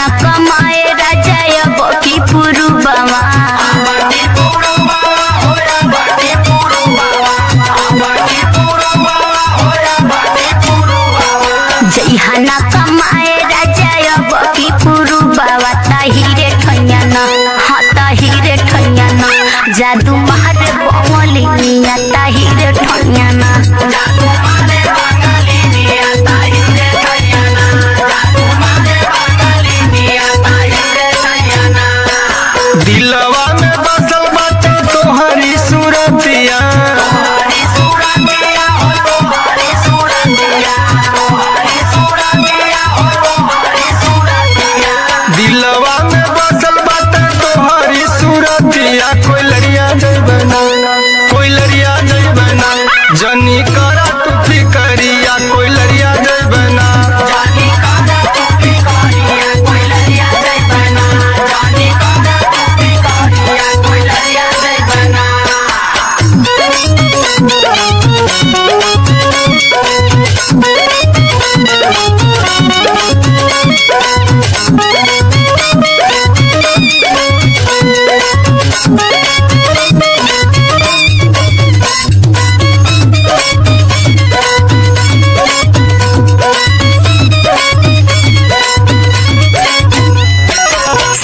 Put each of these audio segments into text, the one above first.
न कमाए राजा अब की पुरुबवा जइहा न कमाए राजा अब की पुरुबवा ताहिरे ठैया न हाँ ताहिरे ठैया न जादू मारे बमलिनिया ताहिरे ठैया न दिलवा में बसल बाटे तोहरी सूरतिया दिलवा में बसल बाटे तोहरी सूरतिया कोई लड़िया नहीं बना कोई लड़िया नहीं बना जनी करा तू फिकरिया कोई लड़िया नहीं बना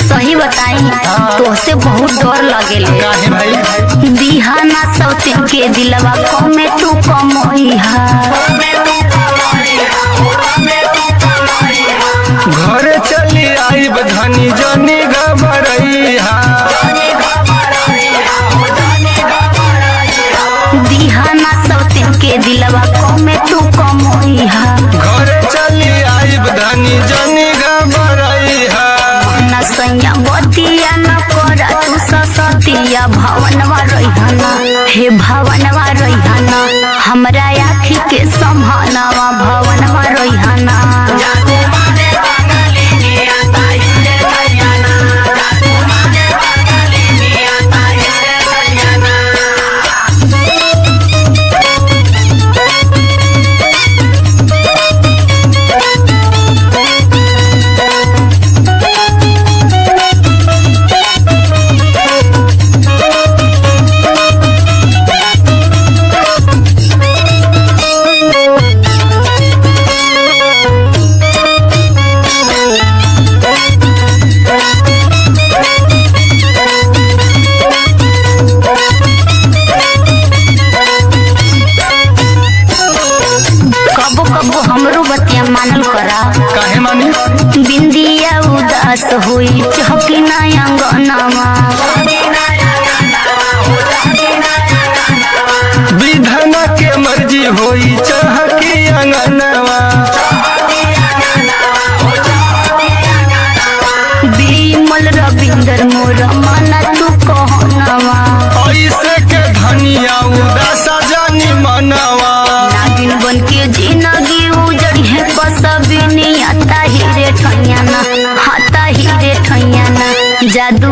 सही बताई तोसे बहुत डर लगेले काहे भाई दीहाना सौते के दिलवा कमे तू कमोइहा घर चली आई धनी जनी घबरैहा दीहाना सौते के दिलवा कमे तू कमोइहा घर चली आई धनी जनी घबरैहा न सैया बतिया न करा तू ससतिया भवनवा रहिहना हे भवनवा रहिहना हमरा आँखी के संभालवा भवनवा रहिहना कबो कबो हमरो बतिया मानल करा काहे मानी बिंदिया उदास होई चहकी ना अंगनवा विधना के मर्जी होई चहकी अंगनवा बिमल रविंदर मोर माना तू कहनवा ऐसे के धनिया उदासा जानी मनवा नागिन बन के जिंदगी उजड़ी है कसबिनिया ताहिरे ठैया ना हाँ ताहिरे ठैया ना जादू